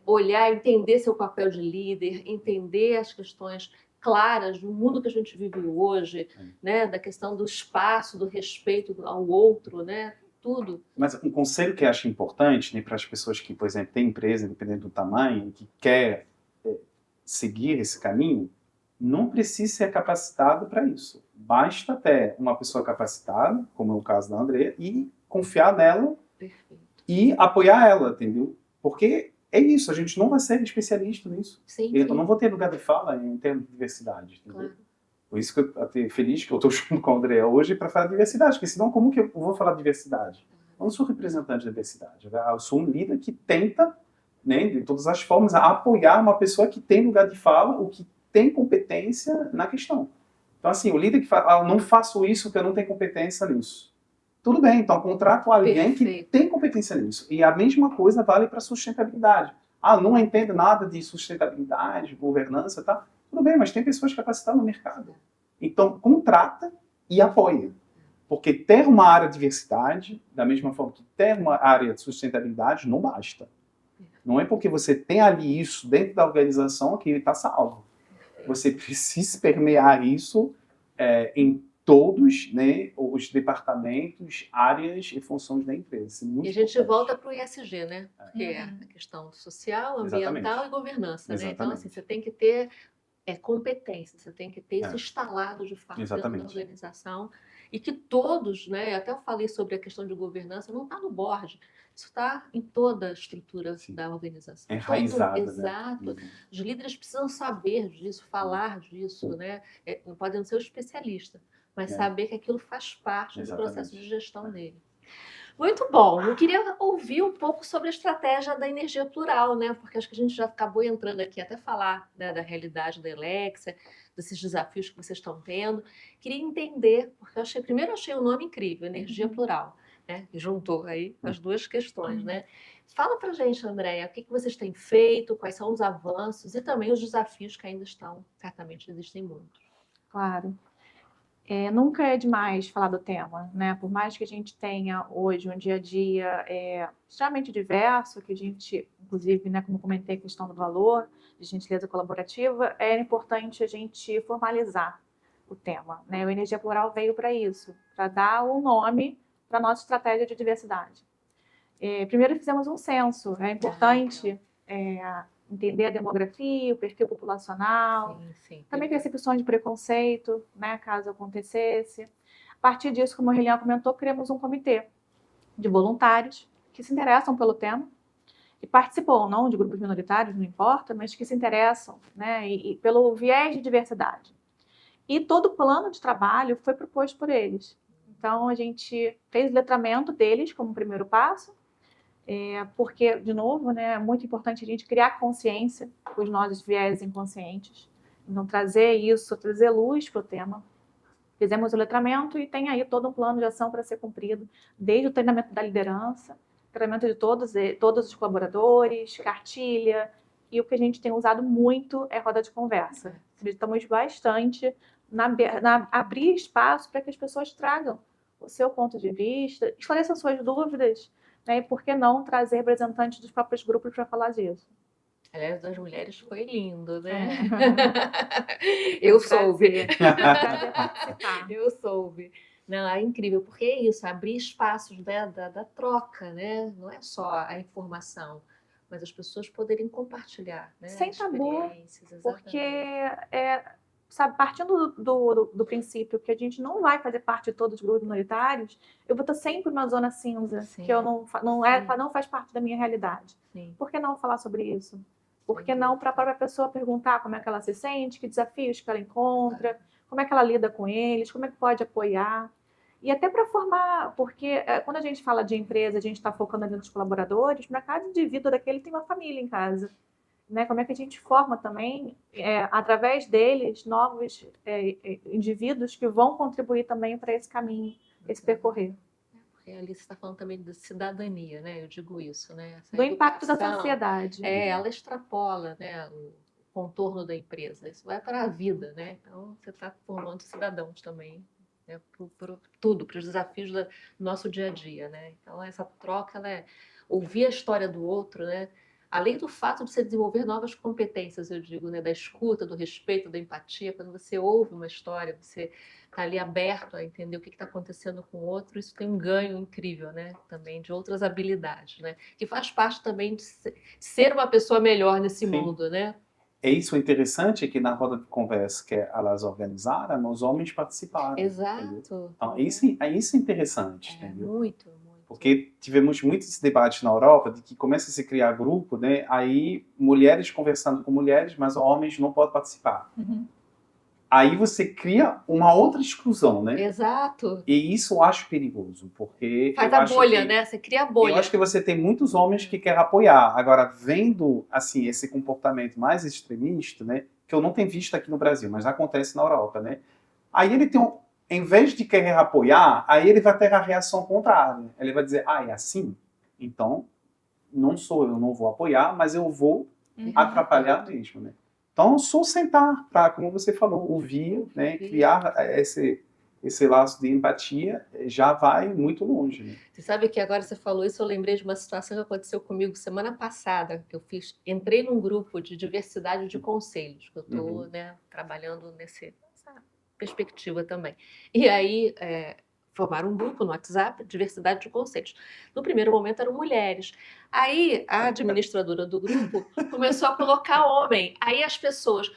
A: olhar, entender seu papel de líder, entender as questões claras do mundo que a gente vive hoje, né? Da questão do espaço, do respeito ao outro, né? Tudo.
B: Mas um conselho que eu acho importante, né, para as pessoas que, por exemplo, têm empresa, independente do tamanho, que quer seguir esse caminho, não precisa ser capacitado para isso. Basta até uma pessoa capacitada, como é o caso da Andrea, e confiar nela e apoiar ela, entendeu? Porque é isso, a gente não vai ser especialista nisso.
A: Sim,
B: eu não vou ter lugar de fala em termos de diversidade, entendeu? Claro. Por isso que eu estou feliz que eu estou junto com a Andrea hoje para falar de diversidade, porque senão como que eu vou falar de diversidade? Eu não sou representante da diversidade, eu sou um líder que tenta, né, de todas as formas, apoiar uma pessoa que tem lugar de fala ou que tem competência na questão. Então, assim, o líder que fala, não faço isso porque eu não tenho competência nisso. Tudo bem, então contrato alguém que tem competência nisso. E a mesma coisa vale para sustentabilidade. Não entendo nada de sustentabilidade, governança, tá? Tudo bem, mas tem pessoas capacitadas no mercado. Então, contrata e apoia. Porque ter uma área de diversidade, da mesma forma que ter uma área de sustentabilidade, não basta. Não é porque você tem ali isso dentro da organização que ele está salvo. Você precisa permear isso em todos, né, os departamentos, áreas e funções da empresa.
A: E a gente volta para o ESG, né? Porque é a questão social, ambiental e governança. Né? Então, assim, você tem que ter competência, você tem que ter isso instalado de fato dentro da organização. E que todos, né? Até eu falei sobre a questão de governança, não está no board. Isso está em toda a estrutura da organização.
B: É enraizado,
A: exato. Né? Os líderes precisam saber disso, falar disso, né? Não podem ser o especialista, mas saber que aquilo faz parte do processo de gestão dele. Muito bom. Eu queria ouvir um pouco sobre a estratégia da energia plural, né? Porque acho que a gente já acabou entrando aqui até falar, né, da realidade da Elexia, desses desafios que vocês estão tendo. Queria entender, porque primeiro eu achei o nome incrível, energia plural, né? Que juntou aí as duas questões, né? Fala pra gente, Andréia, o que vocês têm feito, quais são os avanços e também os desafios que ainda estão, certamente existem muitos.
C: Claro. Nunca é demais falar do tema, né? Por mais que a gente tenha hoje um dia a dia extremamente diverso, que a gente, inclusive, né, como comentei, a questão do valor, de gentileza colaborativa, é importante a gente formalizar o tema, né? O Energia Plural veio para isso, para dar um nome para a nossa estratégia de diversidade. Primeiro fizemos um censo, é importante entender a demografia, o perfil populacional, também percepções de preconceito, né, caso acontecesse. A partir disso, como a Relian comentou, criamos um comitê de voluntários que se interessam pelo tema, que participam ou não de grupos minoritários, não importa, mas que se interessam, né, e pelo viés de diversidade. E todo o plano de trabalho foi proposto por eles. Então, a gente fez o letramento deles como primeiro passo, porque, de novo, né, é muito importante a gente criar consciência com os nossos viés inconscientes. Então, trazer luz para o tema. Fizemos o letramento e tem aí todo um plano de ação para ser cumprido, desde o treinamento da liderança, treinamento de todos os colaboradores, cartilha, e o que a gente tem usado muito é roda de conversa. Acreditamos bastante na abrir espaço para que as pessoas tragam o seu ponto de vista, esclareçam suas dúvidas, né, e por que não trazer representantes dos próprios grupos para falar disso.
A: Aliás, das mulheres foi lindo, né? Eu soube. Eu soube. Não, é incrível, porque é isso, abrir espaços, né, da troca, né? Não é só a informação, mas as pessoas poderem compartilhar, né?
C: Sem tabu,
A: experiências,
C: porque,
A: exatamente.
C: sabe, partindo do princípio que a gente não vai fazer parte de todos os grupos minoritários, eu vou estar sempre numa zona cinza,
A: Sim.
C: que eu não faz parte da minha realidade.
A: Sim.
C: Por que não falar sobre isso? Por que
A: Sem
C: não
A: dúvida.
C: para a própria pessoa perguntar como é que ela se sente, que desafios que ela encontra, como é que ela lida com eles, como é que pode apoiar? E até para formar, porque quando a gente fala de empresa, a gente está focando ali nos colaboradores, para cada indivíduo daquele tem uma família em casa. Né? Como é que a gente forma também, através deles, novos indivíduos que vão contribuir também para esse caminho, esse percorrer.
A: Porque ali você está falando também de cidadania, né? Eu digo isso, né? Essa
C: Do impacto da
A: educação,
C: sociedade.
A: ela extrapola, né, o contorno da empresa. Isso vai para a vida, né? Então, você está formando cidadãos também, né, para tudo, para os desafios do nosso dia a dia, né? Então, essa troca, ela ouvir a história do outro, né? Além do fato de você desenvolver novas competências, eu digo, né, da escuta, do respeito, da empatia, quando você ouve uma história, você está ali aberto a entender o que está acontecendo com o outro, isso tem um ganho incrível, né? Também de outras habilidades, né? Que faz parte também de ser uma pessoa melhor nesse mundo, né?
B: É isso interessante que na roda de conversa que elas organizaram, os homens participaram.
A: Exato.
B: Entendeu? Então, isso é interessante, entendeu?
A: Muito.
B: Porque tivemos muito esse debate na Europa de que começa a se criar grupo, né? Aí mulheres conversando com mulheres, mas homens não podem participar.
C: Uhum.
B: Aí você cria uma outra exclusão, né?
A: Exato.
B: E isso eu acho perigoso, porque
A: faz a bolha, né? Você cria a bolha.
B: Eu acho que você tem muitos homens que querem apoiar. Agora, vendo assim esse comportamento mais extremista, né? Que eu não tenho visto aqui no Brasil, mas acontece na Europa, né? Aí ele tem em vez de querer apoiar, aí ele vai ter a reação contrária. Ele vai dizer, é assim? Então, eu não vou apoiar, mas eu vou atrapalhar mesmo, né? Então, só sentar para, como você falou, ouvir, né? Criar esse laço de empatia já vai muito longe, né?
A: Você sabe que agora você falou isso, eu lembrei de uma situação que aconteceu comigo semana passada, que eu entrei num grupo de diversidade de conselhos, que eu estou trabalhando nessa perspectiva também. E aí formaram um grupo no WhatsApp, diversidade de conselhos. No primeiro momento eram mulheres. Aí a administradora do grupo começou a colocar homem. Aí as pessoas...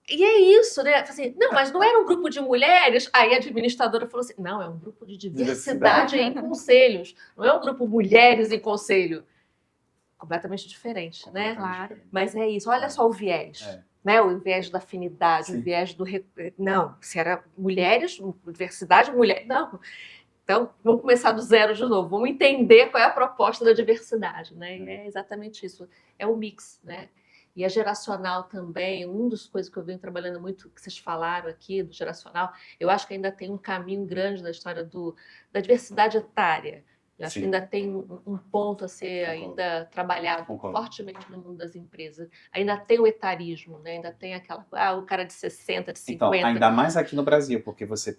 A: E é isso, né? Assim, não, mas não era um grupo de mulheres? Aí a administradora falou assim, não, é um grupo de diversidade em conselhos. Não é um grupo mulheres em conselho. Completamente diferente, né?
C: Claro.
A: Mas é isso, olha só o viés. Né? O viés da afinidade, o viés do... Não, se era mulheres, diversidade, mulher... Não. Então, vamos começar do zero de novo. Vamos entender qual é a proposta da diversidade, né? E é exatamente isso. É um mix, né? E a geracional também, uma das coisas que eu venho trabalhando muito, que vocês falaram aqui, do geracional, eu acho que ainda tem um caminho grande na história da diversidade etária. Eu acho que ainda tem um ponto a ser ainda trabalhado fortemente no mundo das empresas. Ainda tem o etarismo, né? Ainda tem aquela... o cara de 60, de 50...
B: Então, ainda mais aqui no Brasil, porque você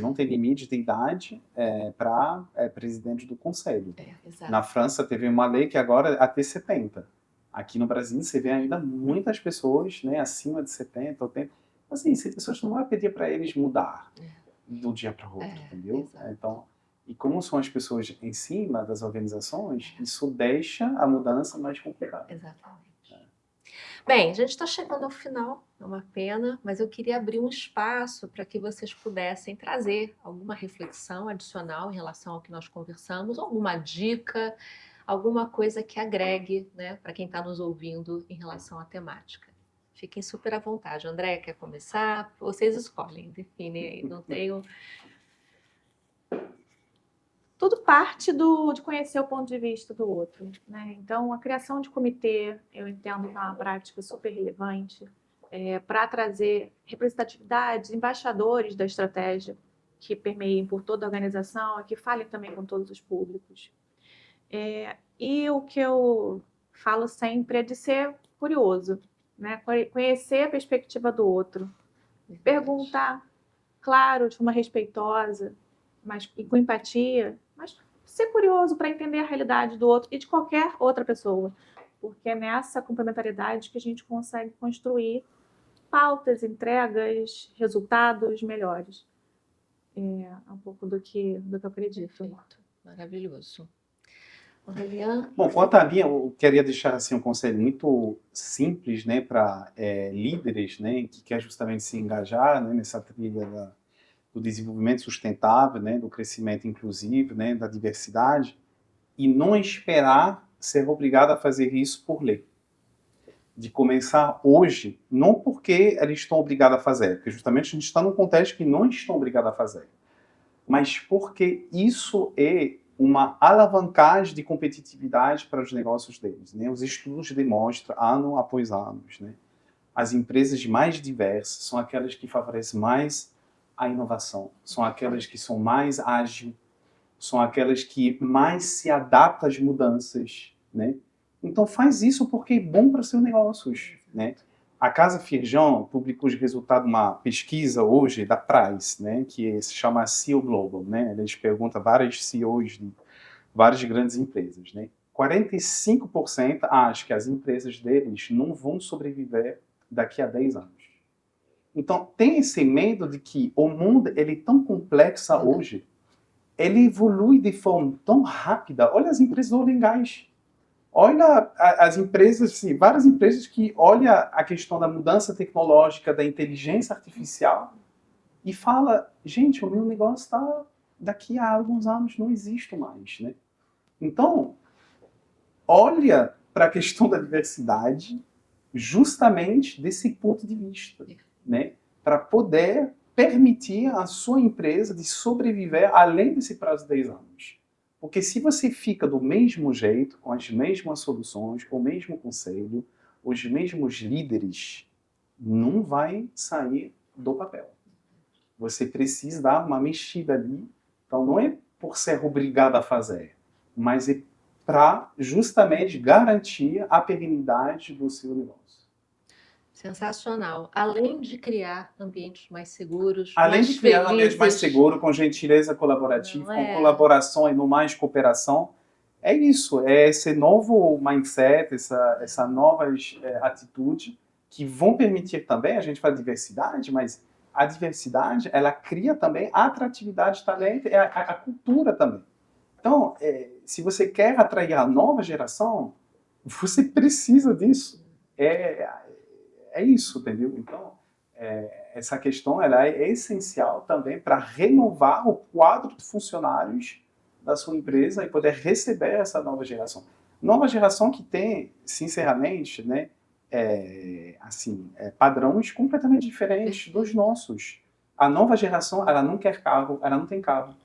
B: não tem limite de idade para presidente do conselho.
A: Exato.
B: Na França teve uma lei que agora até 70. Aqui no Brasil você vê ainda muitas pessoas, né, acima de 70, 80. Assim, essas pessoas não vai pedir para eles mudar de um dia para o outro, entendeu? Então, e como são as pessoas em cima das organizações, isso deixa a mudança mais complicada.
A: Exatamente. Bem, a gente está chegando ao final, é uma pena, mas eu queria abrir um espaço para que vocês pudessem trazer alguma reflexão adicional em relação ao que nós conversamos, alguma dica, alguma coisa que agregue, né, para quem está nos ouvindo em relação à temática. Fiquem super à vontade. André, quer começar? Vocês escolhem, definem aí, não tenho...
C: Tudo parte de conhecer o ponto de vista do outro, né? Então, a criação de comitê, eu entendo que é uma prática super relevante para trazer representatividade, embaixadores da estratégia que permeiem por toda a organização e que falem também com todos os públicos. E o que eu falo sempre é de ser curioso, né? Conhecer a perspectiva do outro, perguntar, claro, de forma respeitosa, mas com empatia, mas ser curioso para entender a realidade do outro e de qualquer outra pessoa, porque é nessa complementariedade que a gente consegue construir pautas, entregas, resultados melhores. É um pouco do que eu acredito.
A: Perfeito. Maravilhoso. Aurelian?
B: Bom, quanto a mim, eu queria deixar assim, um conselho muito simples, né, para líderes, né, que quer justamente se engajar, né, nessa trilha do desenvolvimento sustentável, né, do crescimento inclusivo, né, da diversidade, e não esperar ser obrigado a fazer isso por lei. De começar hoje, não porque eles estão obrigados a fazer, porque justamente a gente está num contexto que não estão obrigados a fazer, mas porque isso é uma alavancagem de competitividade para os negócios deles, né? Os estudos demonstram, ano após ano, né? As empresas mais diversas são aquelas que favorecem mais a inovação, são aquelas que são mais ágeis, são aquelas que mais se adaptam às mudanças, né? Então faz isso porque é bom para seus negócios, né? A Casa Firjan publicou os resultados de uma pesquisa hoje da Price, né, que se chama CEO Global, né? Eles perguntam a vários CEOs de várias grandes empresas, né? 45% acham que as empresas deles não vão sobreviver daqui a 10 anos. Então tem esse medo de que o mundo ele é tão complexo hoje, ele evolui de forma tão rápida. Olha as empresas do oil and gas. Olha as empresas, assim, várias empresas que olham a questão da mudança tecnológica, da inteligência artificial e fala, gente, o meu negócio está daqui a alguns anos não existe mais, né? Então, olha para a questão da diversidade justamente desse ponto de vista, né? Para poder permitir a sua empresa de sobreviver além desse prazo de 10 anos. Porque se você fica do mesmo jeito, com as mesmas soluções, com o mesmo conselho, os mesmos líderes, não vai sair do papel. Você precisa dar uma mexida ali. Então não é por ser obrigado a fazer, mas é para justamente garantir a perenidade do seu negócio.
A: Sensacional. Além de criar ambientes mais seguros,
B: Além
A: mais
B: de criar um ambiente
A: felizes.
B: mais seguro, com gentileza colaborativa,
A: Não é?
B: com colaboração e no mais cooperação, é isso, é esse novo mindset, essa nova atitude que vão permitir também, a gente fala de diversidade, mas a diversidade, ela cria também a atratividade, talento, a cultura também. Então, se você quer atrair a nova geração, você precisa disso. É isso, entendeu? Então, essa questão ela é essencial também para renovar o quadro de funcionários da sua empresa e poder receber essa nova geração. Nova geração que tem, sinceramente, né, padrões completamente diferentes dos nossos. A nova geração, ela não quer carro, ela não tem carro,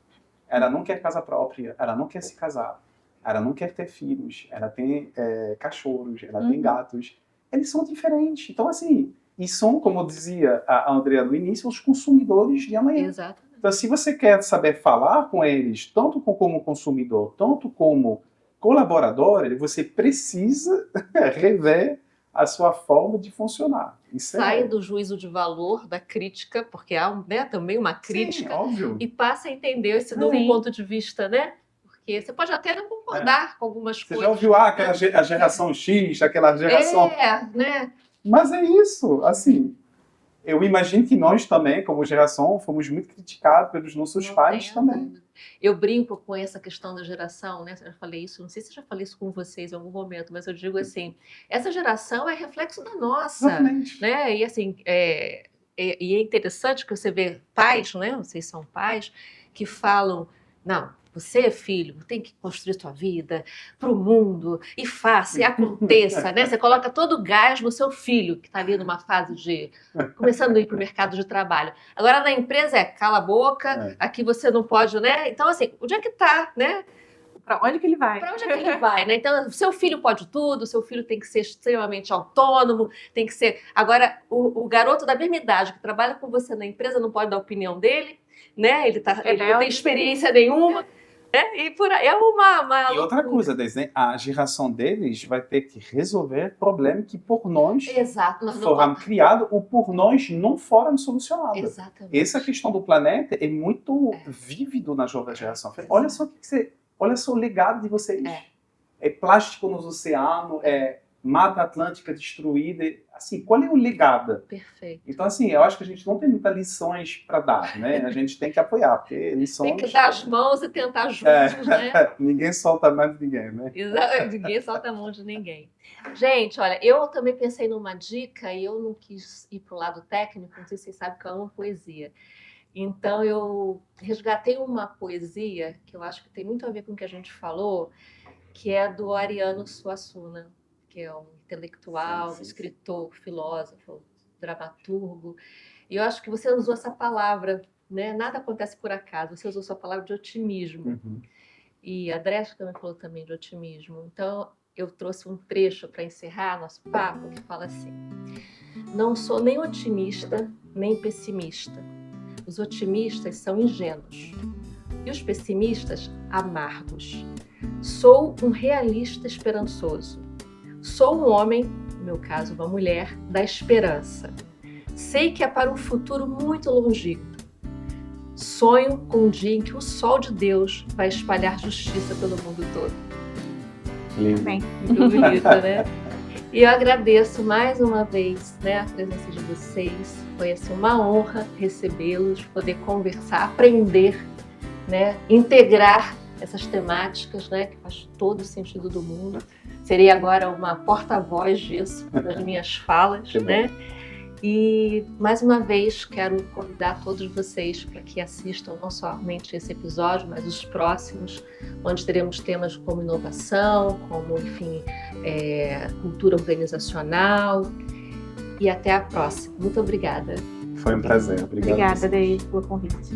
B: ela não quer casa própria, ela não quer se casar, ela não quer ter filhos, ela tem cachorros, ela tem gatos. Eles são diferentes. Então, assim, e são, como dizia a Andrea no início, os consumidores de amanhã.
A: Exatamente.
B: Então, se você quer saber falar com eles, tanto como consumidor, tanto como colaborador, você precisa rever a sua forma de funcionar. Isso
A: Sai do juízo de valor, da crítica, porque há também uma crítica,
B: sim, óbvio.
A: E passa a entender esse novo ponto de vista, né? Porque você pode até não concordar com algumas coisas.
B: Você já ouviu aquela a geração X, aquela geração...
A: né?
B: Mas é isso, assim... Eu imagino que nós também, como geração, fomos muito criticados pelos nossos pais também.
A: Eu brinco com essa questão da geração, né? Eu já falei isso, não sei se eu já falei isso com vocês em algum momento, mas eu digo assim, essa geração é reflexo da nossa.
B: Exatamente.
A: Né? E assim, e é interessante que você vê pais, né? Vocês são pais, que falam, não, você, filho, tem que construir sua vida para o mundo e faça, e aconteça, né? Você coloca todo o gás no seu filho, que está ali numa fase de... começando a ir para o mercado de trabalho. Agora, na empresa cala a boca, aqui você não pode, né? Então, assim, onde é que está, né?
C: Para onde que ele vai?
A: Para onde é que ele vai, né? Então, seu filho pode tudo, seu filho tem que ser extremamente autônomo, tem que ser... Agora, o garoto da mesma idade que trabalha com você na empresa não pode dar a opinião dele, né? Ele não tem experiência nenhuma. E por aí uma
B: E outra coisa, né? A geração deles vai ter que resolver problemas que por nós foram criados ou por nós não foram solucionados.
A: Exatamente.
B: Essa questão do planeta é muito vívido na jovem geração. Olha só o legado de vocês. É plástico nos oceanos, Mata Atlântica destruída, assim, qual é o legado?
A: Perfeito.
B: Então, assim, eu acho que a gente não tem muitas lições para dar, né? A gente tem que apoiar, porque lições...
A: Tem que dar as mãos e tentar juntos, né?
B: Ninguém solta a mão de ninguém, né?
A: Exato, ninguém solta a mão de ninguém. Gente, olha, eu também pensei numa dica e eu não quis ir para o lado técnico, não sei se vocês sabem que eu amo poesia. Então, eu resgatei uma poesia que eu acho que tem muito a ver com o que a gente falou, que é do Ariano Suassuna, que é um intelectual, escritor, filósofo, dramaturgo. E eu acho que você usou essa palavra, né? Nada acontece por acaso. Você usou essa palavra de otimismo. E a Dresch também falou também de otimismo. Então, eu trouxe um trecho para encerrar nosso papo que fala assim: não sou nem otimista, nem pessimista. Os otimistas são ingênuos e os pessimistas amargos. Sou um realista esperançoso. Sou um homem, no meu caso uma mulher, da esperança. Sei que é para um futuro muito longínquo. Sonho com um dia em que o sol de Deus vai espalhar justiça pelo mundo todo.
B: Lindo.
C: Amém.
A: Muito bonito, né? E eu agradeço mais uma vez, né, a presença de vocês. Foi assim, uma honra recebê-los, poder conversar, aprender, né, integrar essas temáticas, né, que faz todo o sentido do mundo. Serei agora uma porta-voz disso, das minhas falas, né? E, mais uma vez, quero convidar todos vocês para que assistam não somente esse episódio, mas os próximos, onde teremos temas como inovação, como, enfim, cultura organizacional. E até a próxima. Muito obrigada.
B: Foi um prazer.
C: Obrigada, Deise, pelo convite.